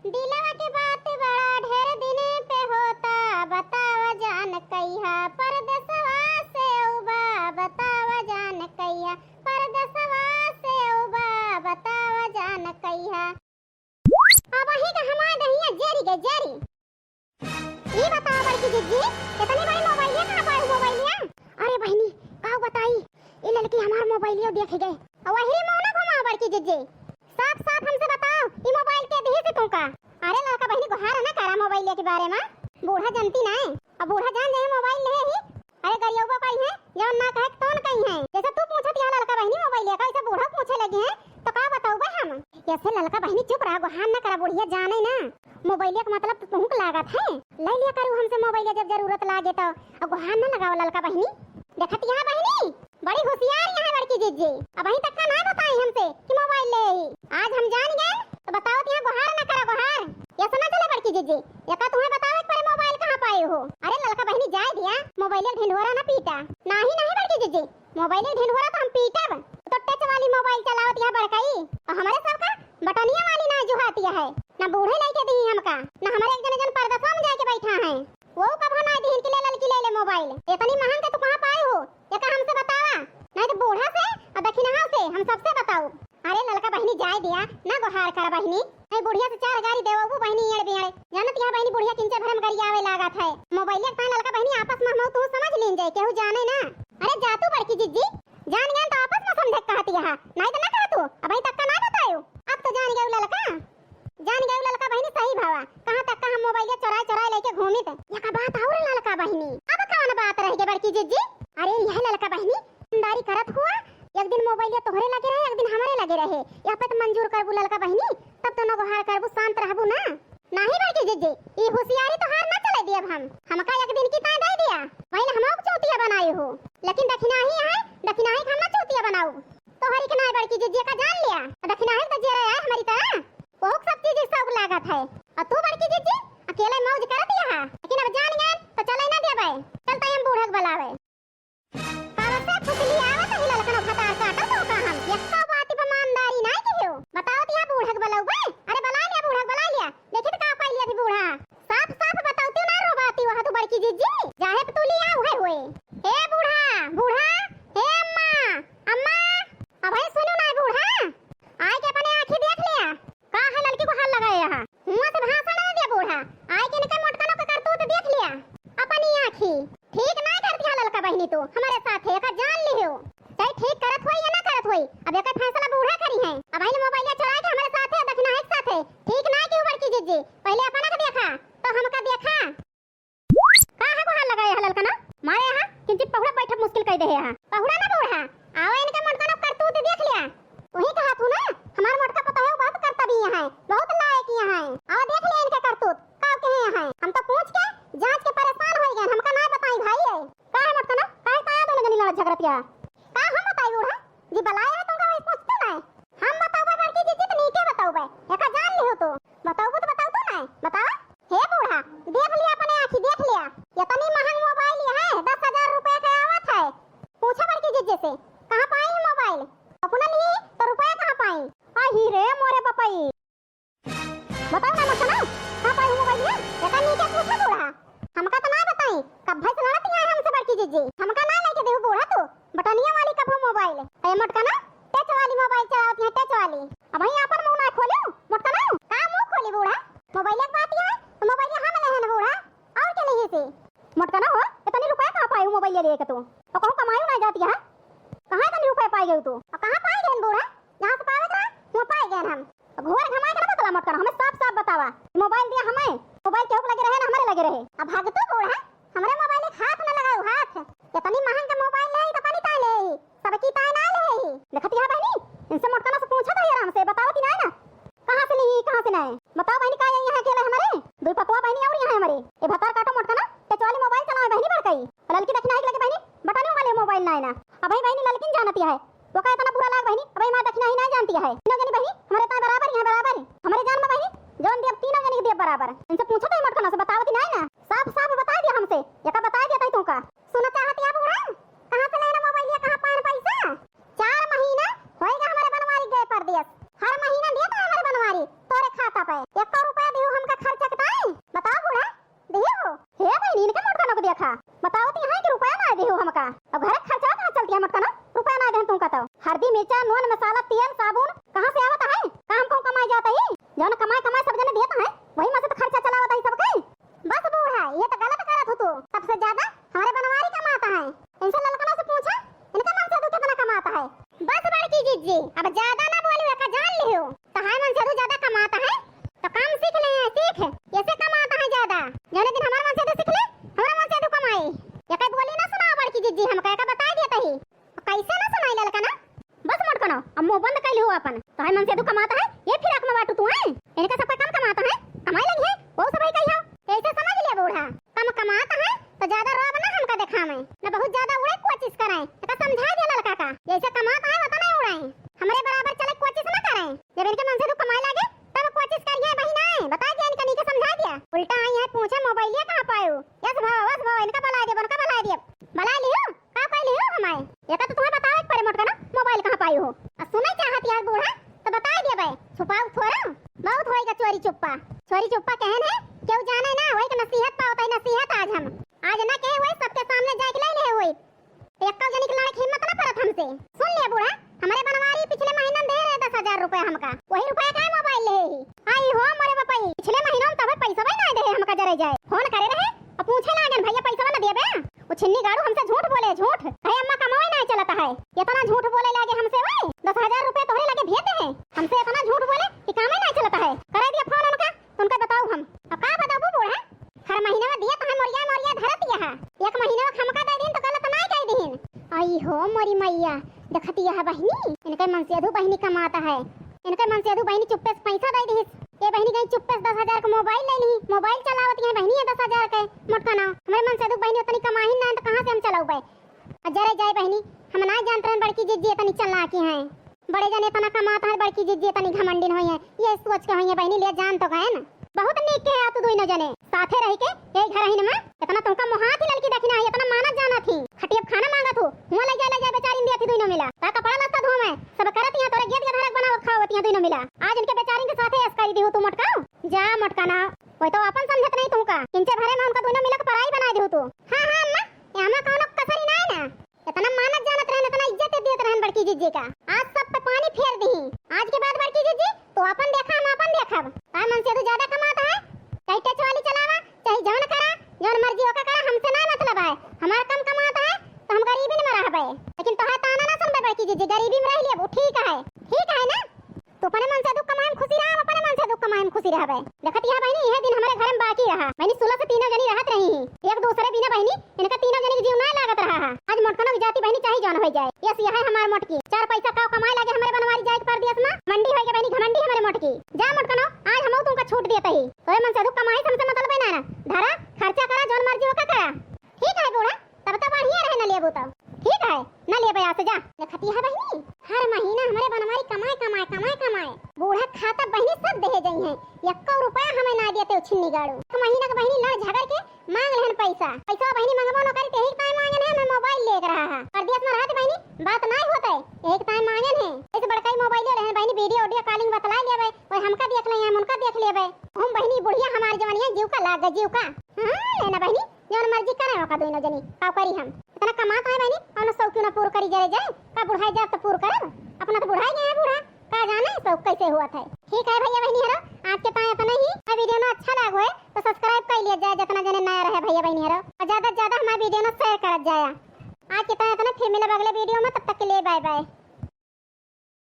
दिलवा के बात बड़ा ढेर दिन पे होता, बतावा जान कहिया परदेसवा से उबा, बतावा जान कहिया परदेसवा से उबा, बतावा जान कहिया। अब वही का हमार दहिया जेरी गई जेरी। ये बताओ बड़की जीजी कितनी बड़ी मोबाइल है, कहां पर मोबाइलिया? अरे बहनी काऊ बताई, ये लड़की हमार मोबाइलियो देख गए और वही मौना घुमा बड़की जीजी। साफ साफ हमसे बताओ ये मोबाइल के दी से तुमका? अरे लड़का बहनी को हार ना करा मोबाइल के बारे में, बूढ़ा जानती ना है अब बूढ़ा जान जाए मोबाइल ले ही। अरे गरियोबा कहीं है जौन ना कहे कौन कहीं है, जैसे तू पूछत या लड़का बहनी मोबाइल का ऐसे बूढ़ा पूछे लगे हैं तो का बताऊं भाई हम? ऐसे लड़का बहनी चुप रहा, गुहान ना करा, बुढ़िया जाने ना मोबाइल का मतलब तो तुमको लागत है ले लिया करू हमसे मोबाइल जब जरूरत लागे तो, और गुहान ना लगाओ लड़का बहनी। देखत यहाँ बहनी बड़ी होशियार यहाँ बड़की जीजी, अब वहीं तक का ना बताई हमसे कि मोबाइल ले ही। आज हम जान गए तो बताओ यहाँ गुहार ना करा गुहार, ये सुना चले बड़की जीजी ये का तुम्हें बताओ एक बार मोबाइल कहाँ पाए हो? अरे लड़का बहनी जाए दिया मोबाइल ढिंढोरा ना पीटा, नहीं नहीं बड़की जीजी मोबाइल ढिंढोरा तो हम पीटब तो टच वाली मोबाइल चलावत यहाँ बड़काई, और हमारे सबका बटनिया वाली ना जुहातिया है ना, बूढ़े लेके दी हमका ना, हमारे एक जन पर्दा में जाके बैठा है वो कब ना दी के ले लड़की ले ले मोबाइल। इतनी महंग के तू कहां पाए हो ये का हमसे बतावा, नहीं तो बूढ़ा से और दक्षिणा से हम सबसे बताओ। अरे लड़का बहनी जाए दिया ना गुहार कर बहनी, नहीं बुढ़िया से चार गाड़ी देवो वो बहनी येड़ बेड़े जानत यहाँ बहनी बुढ़िया किंचे भरम करी आवे लागत है मोबाइल के लड़का बहनी आपस में हम तू समझ लीन जाए केहू जाने ना। अरे जा तू बड़की जीजी जान गए तो आपस में समझ कहती है, नहीं तो ना कह तू अभी तक का ना बतायो, अब तो जान गए लड़का जान गए लड़का बहनी सही भावा, कहां तक का हम मोबाइल चुराए चुराए लेके घूमित या का बात और लड़का बहनी। अब कौन बात रह गई बड़की जीजी? अरे यह लड़का बहनी ईमानदारी करत हुआ, एक दिन मोबाइल तोहरे लगे रहे एक दिन हमारे लगे रहे, या पे तो मंजूर करबू लड़का बहनी तब तो न गुहार करबू शांत रहबू ना। नहीं बड़की जीजी ये होशियारी तो हार ना चले दिए हमका एक दिन की ता दे दिया वही ना हमको चौतिया बनाए हो, लेकिन दक्षिणाही है दक्षिणाही हम ना चौतिया बनाऊ तोहरी के ना बड़की जीजी का जान लिया, दक्षिणाही तो जे रहा है हमारी तरह बहुत सब चीज सब लागत है, और तू बड़की जीजी अकेले मौज करत है, लेकिन अब जान गए तो चले ना देबे चलता हम बूढ़ा बुलावे पावसे फुसली आवत है ललकनो फटार काटो तो का हम ये सब बात पे ईमानदारी नहीं कहियो। बताओ तिया बूढ़ा बुलावे? अरे बुला लिया बूढ़ा बुला लिया, देखि तो का पाइलिया थी बूढ़ा साफ साफ बताओ तू ना रोबाती वहां तो बड़की जीजी जाहे तो लिया हुए हुए। ए बूढ़ा बूढ़ा ए अम्मा अम्मा अब भाई सुनो ना बूढ़ा आए के अपने आंखें देख लिया का है लड़की को हाल लगाए यहाँ मुंह से भाषण ना दिया बूढ़ा, आए के निकल मोटकनो का करतूत देख लिया अपनी आंखी ठीक ना करती है लड़का बहनी तू हमारे साथ है का जान लियो चाहे ठीक करत होई या ना करत होई, अब एक फैसला बूढ़ा करी है। अब भाई मोबाइल चुरा के हमारे साथ है दक्षिणा एक साथ है ठीक ना क्यों बड़की जीजी पहले अपना का देखा तो हमका देखा का है को हाल लगाए है लड़का ना मारे यहाँ किंचित पहुड़ा बैठक मुश्किल कर दे है यहाँ पहुड़ा ना बूढ़ा आओ इनके मोटकनो करतूत देख लिया वही कहा तू ना हमारा मोटका पता है बात करता भी यहाँ बहुत लायक यहाँ है, आओ देख ले इनके करतूत का के यहाँ हम तो पूछ के जांच के परेशान हो गए हमका ना बताई भाई है का है मोटकनो का है दोनों जनी लड़ झगड़तिया का हम बताई बूढ़ा जी बुलाया है तुमका वही पूछते ना हम बताओ भाई बड़की जीजी तो नीचे बताओ भाई एका जान लियो तो बताओ तो बताओ तो ना बताओ हे बूढ़ा देख लिया अपने आंखी देख लिया इतनी महंग मोबाइल है 10,000 रुपए का आवत है, पूछो बड़की जीजी से कहां पाई है मोबाइल अपना लिए तो रुपया कहां पाई? आई रे मोरे पपाई बताओ ना मत ना कहां पाई मोबाइल है एका नीचे पूछो बूढ़ा हमका तो ना बताई कब भाई से लड़ती है हमसे बड़की जीजी हमका ना लेके देहु बूढ़ा तू बटनिया वाली कब मोबाइल ए मोटका ना टच वाली मोबाइल चलावती है टच वाली, अब भाई अपन मुंह ना खोलो मोटका ना का मुंह खोली बूढ़ा मोबाइल एक बात है तो मोबाइल हम ले है ना बूढ़ा और के लिए से मोटका ना हो इतने रुपए कहां पाई मोबाइल ले के तू और कहूं कमाई ना जाती है कहां इतने रुपए पाई गई तू और कहां पाई गए बूढ़ा यहां से पावे था वो पाई गए हम घोर घमाए के बतला मत कर हमें साफ साफ बतावा मोबाइल दिया हमें मोबाइल के लगे रहे ना हमारे लगे रहे अब भाग तो बूढ़ा हमारे मोबाइल एक हाथ ना लगाओ हाथ इतनी महंग का मोबाइल ले तो पानी ताई ले सबकी ताई ना ले देखती है बहनी इनसे मोटकना से पूछा था यार हमसे बताओ ती ना कहां से ली कहां से नहीं बताओ बहनी का यहां अकेले हमारे दो पतवा बहनी और यहां हमारे ये भतार काटो मोटकना टच वाली मोबाइल चलाओ बहनी बड़काई लड़की दक्षिणा लगे बहनी बटने वाले मोबाइल ना है ना अब भाई बहनी लड़की जानती है वो का इतना बुरा लाग बहनी अब मां दक्षिणा ही नहीं जानती है तीनों जनी बहनी हमारे ता बराबर है बराबर हमारे जान में बहनी जोन दिया तीनों जनी दिया बराबर इनसे पूछो तो मोटकना से बताओ ती नहीं ना साफ साफ बता दिया हमसे या का बता दिया तई तुमका सुना चाहती है बूढ़ा कहां से लेना मोबाइल या कहां पाए पैसा 4 महीना होएगा हमारे बनवारी गए परदेश हर महीना देता है हमारे बनवारी तोरे खाता पे 1 रुपया का चोरी चुप्पा कहन है क्यों जाने ना वही के नसीहत पावत है नसीहत आज ना कहे वही सबके सामने जाके ले ले वही एक जनी के लड़के हिम्मत ना परत हमसे सुन ले बूढ़ा हमारे बनवारी पिछले महीने में दे रहे 10,000 रुपए हमका वही रुपया का मोबाइल ले आई हो मोरे बापा पिछले महीने में तब पैसा भी ना दे हमका जरे जाए फोन करे रहे अब पूछे लागन भैया पैसा ना देबे वो छिन्नी गाड़ू हमसे झूठ बोले झूठ भाई अम्मा कमाई नहीं चलता है इतना झूठ बोले लागे हमसे वही 10,000 रुपए तोहरे लगे भेजते हैं हमसे इतना झूठ बोले कि काम ही नहीं चलता है करे दिया फोन उनका तुमका बताओ हम अब का बताओ बूढ़ा हर महीने में दिया तो हम मोरिया धरत दिया है एक महीने में हमका दे दिन तो गलत नहीं कह दीन आई हो मोरी मैया देखती है बहनी इनके मन से अधू बहनी कमाता है इनके मन से अधू बहनी चुप्पे से पैसा दे दी ये बहनी गई चुप्पे से 10,000 का मोबाइल ले ली मोबाइल चलावती है बहनी है 10,000 के मोटका ना हमारे मन से अधू बहनी उतनी कमाई ना तो कहां से हम चलाऊ बे जरे जाए बहनी हम ना जानते हैं बड़की जिज्जी इतनी चलना की है बड़े जने इतना कमाता है बड़की जिज्जी इतनी घमंडिन हुई है ये सोच के हुई है बहनी ले जान तो गए ना बहुत नीक है तू दोनों जने साथे रह के एक घर ही में इतना तुमका मोहात ही लड़की देखना है इतना मानत जाना थी खटिया खाना मांगा तू हुआ ले जा बेचारी दिया थी दोनों मिला ता कपड़ा लत्ता धो मैं सब करत यहां तोरे गेट के धरक बनावत खावत यहां दोनों मिला आज इनके बेचारी के साथे ऐस करी दी हो तू मटका जा मटका ना कोई तो अपन समझत नहीं तुमका इनसे भरे में उनका दोनों मिला के पढ़ाई बना दे हो तू हां हां अम्मा यहां कोनो कसरी नहीं ना इतना मानत जानत रहन इतना इज्जत देत रहन बड़की जिज्जी का आज सब पे पानी फेर दी आज के बाद बड़की जिज्जी तो अपन देखा हम अपन देखब तार मन से तो ज्यादा कमाता है चाहे टच वाली चलावा चाहे जौन करा जौन मर्जी ओका करा हमसे ना मतलब है हमारा कम कमाता है तो हम गरीबी में रहबे लेकिन तोहा ताना ना सुनबे बड़की जिज्जी गरीबी में रह लिए वो ठीक है ना तो अपने मन से दुख कमाए खुशी रहा अपने मन से दुख कमाए खुशी रहबे देखत यहां बहनी यह दिन हमारे घर में बाकी रहा बहनी 16 से तीनों जनी रहत रही एक दूसरे बिना बहनी इनका तीनों जनी के जीव ना लागत रहा आज मोटकनो की जाति बहनी चाहे जान हो जाए यस यह है हमार मोटकी चार पैसा का कमाए लागे हमारे बनवारी जाए पर दियस ना मंडी होय के बहनी घमंडी हमारे मोटकी जा मोटकनो आज हम तुमका छूट देते ही तोरे मन से दुख कमाए हमसे मतलब है ना धरा खर्चा करा जौन मर्जी ओका करा ठीक है बूढ़ा तब तो बढ़िया रहे ना लेबो तो ठीक है ना ले बया से जा देखती है बहनी हर महीना हमारे बनवारी कमाए बूढ़ा खाता बहनी सब दे गई है 1 रुपया हमें ना देते छिन्नी गाड़ू एक महीना का बहनी लड़ झगड़ के मांग लेहन पैसा बहनी मंगबो न करी ते एक टाइम मांगन है मैं मोबाइल लेकर रहा है पर दियस में रहते बहनी बात नहीं होते एक टाइम मांगन है इस बड़का मोबाइल ले रहन बहनी वीडियो ऑडियो कॉलिंग बतला लेबे और हमका देख ले हम उनका देख लेबे हम बहनी बुढ़िया हमार जवानिया जीव का लाग जीव का हां लेना बहनी जौन मर्जी करे ओका दोनों जनी का करी हम इतना कमाता है बहनी और सौ क्यों ना पूर करी जरे जाए का बुढ़ाई जा तो पूर कर अपना तो बुढ़ाई गया है बूढ़ा का जाने सब कैसे हुआ था ठीक है भैया बहनी हरो आज के टाइम इतना ही आ वीडियो ना अच्छा लागो है तो सब्सक्राइब कर लिया जाए जितना जने नया रहे भैया बहनी हरो और ज्यादा से ज्यादा हमारे वीडियो ना शेयर कर जाए आज के टाइम इतना फिर मिले अगले वीडियो में तब तक के लिए बाय बाय।